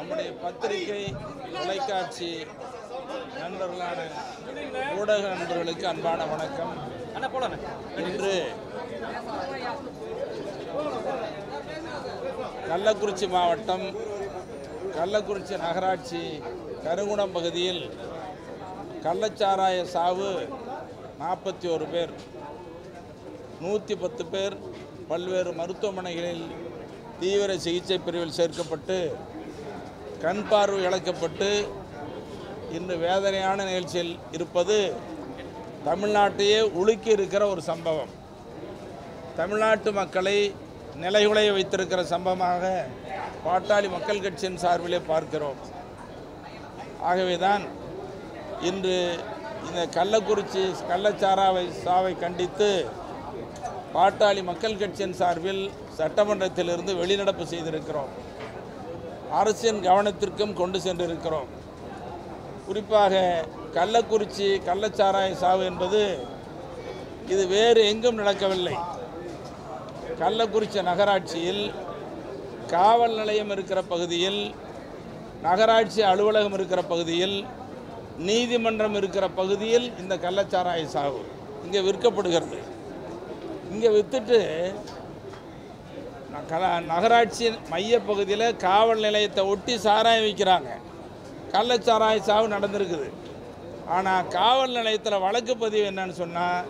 நம்முடைய பத்திரிகை தொலைக்காட்சி நண்பர்களான ஊடக நண்பர்களுக்கு அன்பான வணக்கம். இன்று கள்ளக்குறிச்சி மாவட்டம் கள்ளக்குறிச்சி நகராட்சி கருங்குணம் பகுதியில் கள்ளச்சாராய சாவு 41 பேர், 110 பேர் பல்வேறு மருத்துவமனைகளில் தீவிர சிகிச்சை பிரிவில் சேர்க்கப்பட்டு கண் பார்வை இழக்கப்பட்டு இன்று வேதனையான நிகழ்ச்சியில் இருப்பது தமிழ்நாட்டையே உலுக்கி இருக்கிற ஒரு சம்பவம். தமிழ்நாட்டு மக்களை நிலைகுலைய வைத்திருக்கிற சம்பவமாக பாட்டாளி மக்கள் கட்சியின் சார்பிலே பார்க்கிறோம். ஆகவேதான் இன்று இந்த கள்ளக்குறிச்சி கள்ளச்சாராய சாவை கண்டித்து பாட்டாளி மக்கள் கட்சியின் சார்பில் சட்டமன்றத்திலிருந்து வெளிநடப்பு செய்திருக்கிறோம். அரசின் கவனத்திற்கும் கொண்டு சென்றிருக்கிறோம். குறிப்பாக கள்ளக்குறிச்சி கள்ளச்சாராய சாவு என்பது இது வேறு எங்கும் நடக்கவில்லை. கள்ளக்குறிச்சி நகராட்சியில் காவல் நிலையம் இருக்கிற பகுதியில், நகராட்சி அலுவலகம் இருக்கிற பகுதியில், நீதிமன்றம் இருக்கிற பகுதியில் இந்த கள்ளச்சாராய சாவு இங்கே விற்கப்படுகிறது. இங்கே விற்றுட்டு நகராட்சி மையப்பகுதியில் காவல் நிலையத்தை ஒட்டி சாராயம் விற்கிறாங்க. கள்ளச்சாராய சாவு நடந்திருக்குது. ஆனால் காவல் நிலையத்தில் வழக்கு பதிவு என்னன்னு சொன்னால்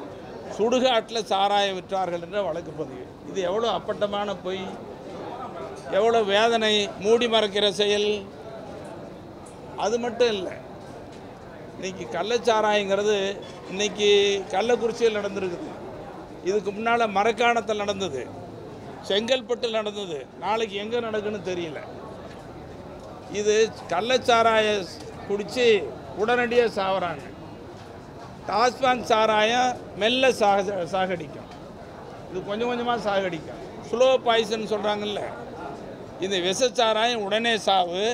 சுடுகாட்டில் சாராயம் விற்றார்கள் என்ற வழக்கு பதிவு. இது எவ்வளோ அப்பட்டமான பொய், எவ்வளோ வேதனை, மூடி மறைக்கிற செயல். அது மட்டும் இல்லை, இன்றைக்கி கள்ளச்சாராயங்கிறது இன்றைக்கி கள்ளக்குறிச்சியில் நடந்திருக்குது. இதுக்கு முன்னால் மரக்காணத்தில் நடந்தது, செங்கல்பட்டில் நடந்தது, நாளைக்கு எங்கே நடக்குன்னு தெரியல. இது கள்ளச்சாராய குடித்து உடனடியாக சாகுறாங்க. டாஸ்மாக் சாராயம் மெல்ல சாகடிக்கும், இது கொஞ்சம் கொஞ்சமாக சாகடிக்கும். ஸ்லோ பாய்சன் சொல்கிறாங்கல்ல, இந்த விஷச்சாராயம் உடனே சாவு,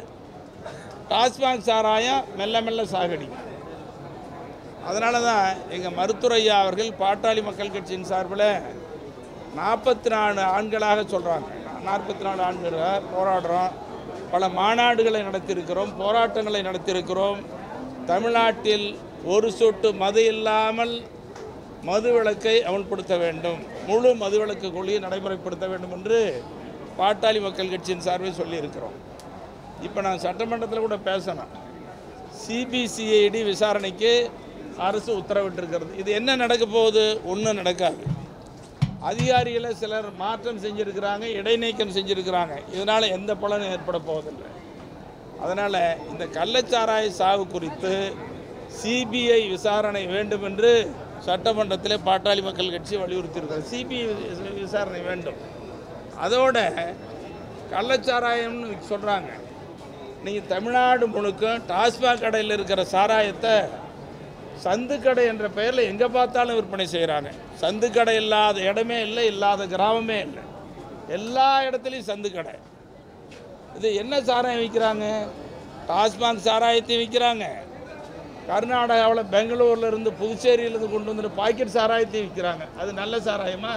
டாஸ்மாக் சாராயம் மெல்ல மெல்ல சாகடிக்கும். அதனால தான் எங்கள் மருத்துவர் ஐயா அவர்கள் பாட்டாளி மக்கள் கட்சியின் சார்பில் 44 ஆண்களாக சொல்கிறாங்க. 44 ஆண்களாக போராடுறோம். பல மாநாடுகளை நடத்தியிருக்கிறோம், போராட்டங்களை நடத்தியிருக்கிறோம். தமிழ்நாட்டில் ஒரு சொட்டு மது இல்லாமல் மதுவிலக்கை அமல்படுத்த வேண்டும், முழு மதுவிலக்கு கொள்கையை நடைமுறைப்படுத்த வேண்டும் என்று பாட்டாளி மக்கள் கட்சியின் சார்பில் சொல்லியிருக்கிறோம். இப்போ நான் சட்டமன்றத்தில் கூட பேசணும். சிபிசிஐடி விசாரணைக்கு அரசு உத்தரவிட்டிருக்கிறது. இது என்ன நடக்க போகுது? ஒன்றும் நடக்காது. அதிகாரிகளை சிலர் மாற்றம் செஞ்சுருக்கிறாங்க, இடைநீக்கம் செஞ்சுருக்கிறாங்க. இதனால் எந்த பலனும் ஏற்பட போவதில்லை. அதனால் இந்த கள்ளச்சாராய சாவு குறித்து சிபிஐ விசாரணை வேண்டும் என்று சட்டமன்றத்தில் பாட்டாளி மக்கள் கட்சி வலியுறுத்தியிருக்கிறது. சிபிஐ விசாரணை வேண்டும். அதோட கள்ளச்சாராயம்னு சொல்கிறாங்க. நீங்கள் தமிழ்நாடு முழுக்க டாஸ்மாக் கடையில் இருக்கிற சாராயத்தை சந்துக்கடை என்ற பெயரில் எங்கே பார்த்தாலும் விற்பனை செய்கிறாங்க. சந்துக்கடை இல்லாத இடமே இல்லை, இல்லாத கிராமமே இல்லை, எல்லா இடத்துலையும் சந்துக்கடை. இது என்ன சாராயம் விற்கிறாங்க? டாஸ்மாக் சாராயத்தையும் விற்கிறாங்க. கர்நாடகாவில் பெங்களூர்லேருந்து புதுச்சேரியிலேருந்து கொண்டு வந்துட்டு பாக்கெட் சாராயத்தையும் விற்கிறாங்க. அது நல்ல சாராயமா?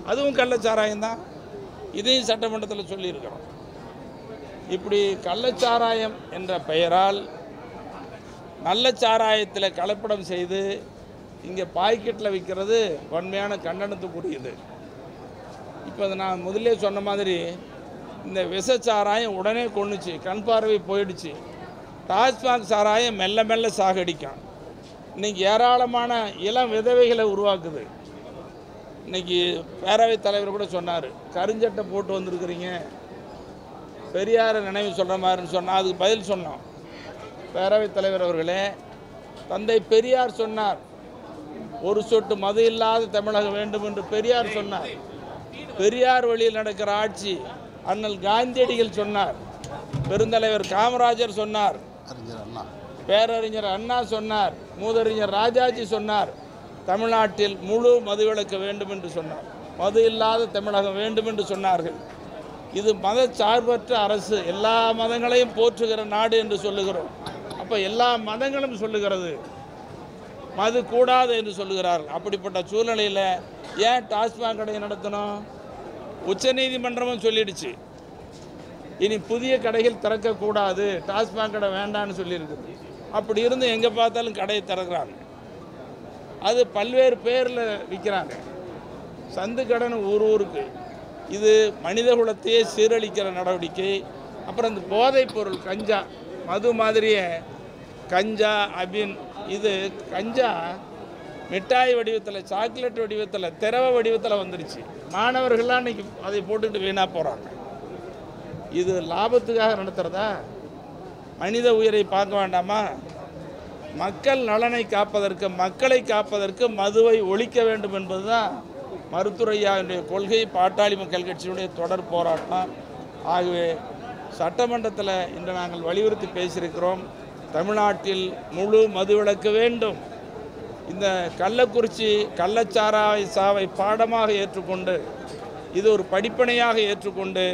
அதுவும் கள்ளச்சாராயம்தான். இதையும் சட்டமன்றத்தில் சொல்லியிருக்கிறோம். இப்படி கள்ளச்சாராயம் என்ற பெயரால் நல்ல சாராயத்தில் கலப்படம் செய்து இங்கே பாக்கெட்டில் விற்கிறது வன்மையான கண்டனத்துக்குரியது. இப்போ நான் முதலே சொன்ன மாதிரி இந்த விஷச்சாராயம் உடனே கொன்னுச்சு, கண் பார்வை போயிடுச்சு. டாஸ்மாக் சாராயம் மெல்ல மெல்ல சாகடிக்கும். இன்றைக்கி ஏராளமான இளம் விதவைகளை உருவாக்குது. இன்றைக்கி பேரவைத் தலைவர் கூட சொன்னார், கருஞ்சட்டை போட்டு வந்திருக்கிறீங்க, பெரியாரை நினைவு சொல்கிற மாதிரின்னு சொன்னால் அதுக்கு பதில் சொன்னோம். பேரவைத் தலைவர் அவர்களே, தந்தை பெரியார் சொன்னார், ஒரு சொட்டு மது இல்லாத தமிழகம் வேண்டும் என்று பெரியார் சொன்னார். பெரியார் வழியில் நடக்கிற ஆட்சி அண்ணல் காந்தியடிகள் சொன்னார், பெருந்தலைவர் காமராஜர் சொன்னார், பேரறிஞர் அண்ணா சொன்னார், மூதறிஞர் ராஜாஜி சொன்னார். தமிழ்நாட்டில் முழு மதுவிலக்கு வேண்டும் என்று சொன்னார். மது இல்லாத தமிழகம் வேண்டும் என்று சொன்னார்கள். இது மத சார்பற்ற அரசு, எல்லா மதங்களையும் போற்றுகிற நாடு என்று சொல்லுகிறோம். அப்போ எல்லா மதங்களும் சொல்லுகிறது மது கூடாது என்று சொல்லுகிறார்கள். அப்படிப்பட்ட சூழ்நிலையில் ஏன் டாஸ்மாக் கடையை நடத்தணும்? உச்சநீதிமன்றமும் சொல்லிடுச்சு. இனி புதிய கடைகள் திறக்கக்கூடாது, டாஸ்மாக் கடை வேண்டான்னு சொல்லியிருக்குது. அப்படி இருந்து எங்கே பார்த்தாலும் கடையை திறக்கிறாங்க. அது பல்வேறு பேரில் விற்கிறாங்க. சந்து கடன் ஊருக்கு. இது மனித குலத்தையே சீரழிக்கிற நடவடிக்கை. அப்புறம் இந்த போதைப் பொருள் கஞ்சா, மது மாதிரியே கஞ்சா, அபின். இது கஞ்சா மிட்டாய் வடிவத்தில், சாக்லேட் வடிவத்தில், திரவ வடிவத்தில் வந்துருச்சு. மாணவர்கள்லாம் இன்றைக்கி அதை போட்டுக்கிட்டு வீணாக போகிறாங்க. இது லாபத்துக்காக நடத்துகிறதா? மனித உயிரை பார்க்க வேண்டாமா? மக்கள் நலனை காப்பதற்கு, மக்களை காப்பதற்கு மதுவை ஒழிக்க வேண்டும் என்பது தான் மருத்துவரையாவுடைய கொள்கை. பாட்டாளி மக்கள் கட்சியினுடைய தொடர் போராட்டம். ஆகவே சட்டமன்றத்தில் இன்று நாங்கள் வலியுறுத்தி பேசியிருக்கிறோம். தமிழ்நாட்டில் முழு மதுவிலக்கு வேண்டும். இந்த கள்ளக்குறிச்சி கள்ளச்சாராய சாவை பாடமாக ஏற்றுக்கொண்டு, இது ஒரு படிப்பனையாக ஏற்றுக்கொண்டு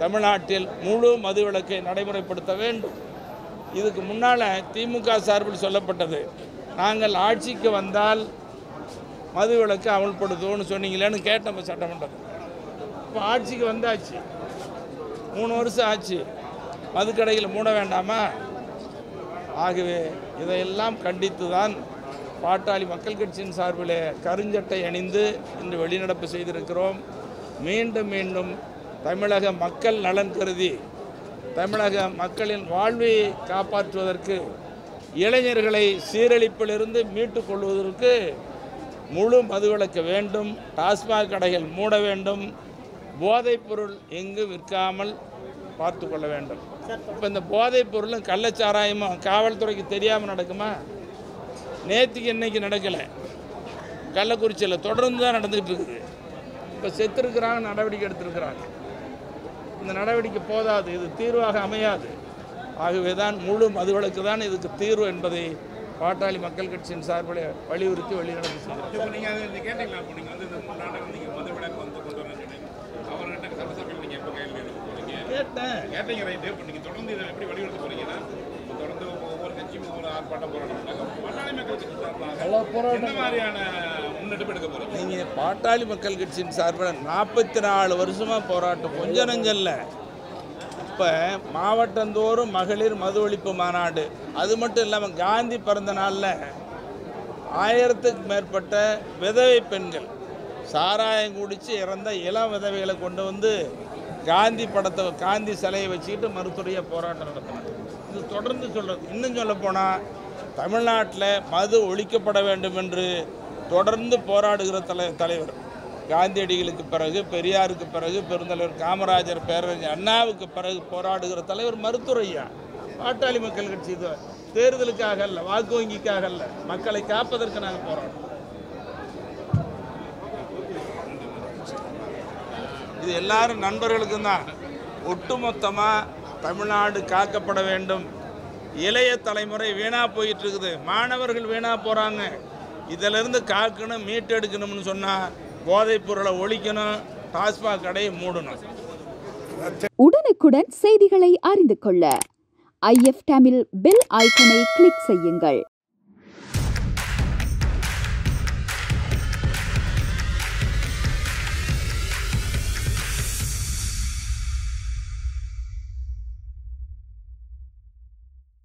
தமிழ்நாட்டில் முழு மதுவிலக்கை நடைமுறைப்படுத்த வேண்டும். இதுக்கு முன்னால் திமுக சார்பில் சொல்லப்பட்டது, நாங்கள் ஆட்சிக்கு வந்தால் மதுவிலக்கு அமல்படுத்துவோம்னு சொன்னீங்களேன்னு கேட்டோம் சட்டமன்றத்தில். இப்போ ஆட்சிக்கு வந்தாச்சு, 3 வருஷம் ஆச்சு, மதுக்கடையில் மூட வேண்டாமா? ஆகவே இதையெல்லாம் கண்டித்து தான் பாட்டாளி மக்கள் கட்சியின் சார்பில் கருஞ்சட்டை அணிந்து இன்று வெளிநடப்பு செய்திருக்கிறோம். மீண்டும் மீண்டும் தமிழக மக்கள் நலன் கருதி, தமிழக மக்களின் வாழ்வை காப்பாற்றுவதற்கு, இளைஞர்களை சீரழிப்பிலிருந்து மீட்டு கொள்வதற்கு முழு மதுவிலக்கு வேண்டும். டாஸ்மாக் கடைகள் மூட வேண்டும். போதைப்பொருள் எங்கு விற்காமல் பார்த்து கொள்ள வேண்டும். இப்போ இந்த போதைப் பொருளும் கள்ளச்சாராயமும் காவல்துறைக்கு தெரியாமல் நடக்குமா? நேற்றுக்கு இன்னைக்கு நடக்கலை, கள்ளக்குறிச்சியில் தொடர்ந்து தான் நடந்துகிட்டு இருக்குது. இப்போ செத்துருக்கிறாங்க, நடவடிக்கை எடுத்திருக்கிறாங்க. இந்த நடவடிக்கை போதாது, இது தீர்வாக அமையாது. ஆகவே தான் முழு மதுவிலக்கு தான் இதுக்கு தீர்வு என்பதை பாட்டாளி மக்கள் கட்சியின் சார்பில் வலியுறுத்தி வெளிநடப்பு செய்கிறோம். நீங்கள் பாட்டாளி மக்கள் கட்சியின் சார்பில் 44 வருஷமாக போராட்டம், கொஞ்சம் நஞ்சல்ல. இப்போ மாவட்டந்தோறும் மகளிர் மது ஒழிப்பு மாநாடு, அது மட்டும் இல்லாமல் காந்தி பிறந்த நாளில் 1000த்துக்கு மேற்பட்ட விதவை பெண்கள் சாராயம் குடித்து இறந்த இளம் விதவைகளை கொண்டு வந்து காந்தி படத்தை, காந்தி சிலையை வச்சுக்கிட்டு மருத்துவரையாக போராட்டம் நடத்தினாங்க. இது தொடர்ந்து சொல்கிறது. இன்னும் சொல்லப்போனால் தமிழ்நாட்டில் மது ஒழிக்கப்பட வேண்டும் என்று தொடர்ந்து போராடுகிற தலைவர் காந்தியடிகளுக்கு பிறகு, பெரியாருக்கு பிறகு, பெருந்தலைவர் காமராஜர், பேரறிஞர் அண்ணாவுக்கு பிறகு போராடுகிற தலைவர் மருத்துவரையா. பாட்டாளி மக்கள் கட்சி இது தேர்தலுக்காக அல்ல, வாக்கு வங்கிக்காக அல்ல, மக்களை காப்பதற்கு நாங்கள் போராடுறோம். இது எல்லாரும் நண்பர்களுக்கும் தான். ஒட்டுமொத்தமாக தமிழ்நாடு காக்கப்பட வேண்டும். இளைய தலைமுறை வீணாக போயிட்டு இருக்குது, மாணவர்கள் வீணாக போகிறாங்க. இதிலிருந்து காக்கணும், மீட்டெடுக்கணும்னு சொன்னால் போதைப் பொருளை ஒழிக்கணும், டாஸ்மாக் கடையை மூடணும். உடனுக்குடன் செய்திகளை அறிந்து கொள்ள IF தமிழ் பெல் ஐக்கனை கிளிக் செய்யுங்கள்.